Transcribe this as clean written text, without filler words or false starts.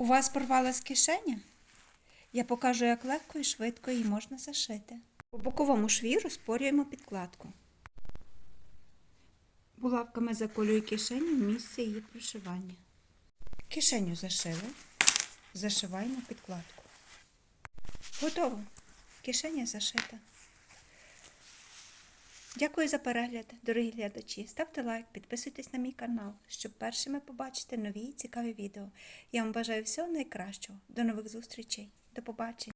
У вас порвалась кишеня? Я покажу, як легко і швидко її можна зашити. У боковому шві розпорюємо підкладку. Булавками заколюю кишеню в місце її прошивання. Кишеню зашили, зашиваємо підкладку. Готово! Кишеня зашита. Дякую за перегляд, дорогі глядачі. Ставте лайк, підписуйтесь на мій канал, щоб першими побачити нові цікаві відео. Я вам бажаю всього найкращого. До нових зустрічей. До побачення.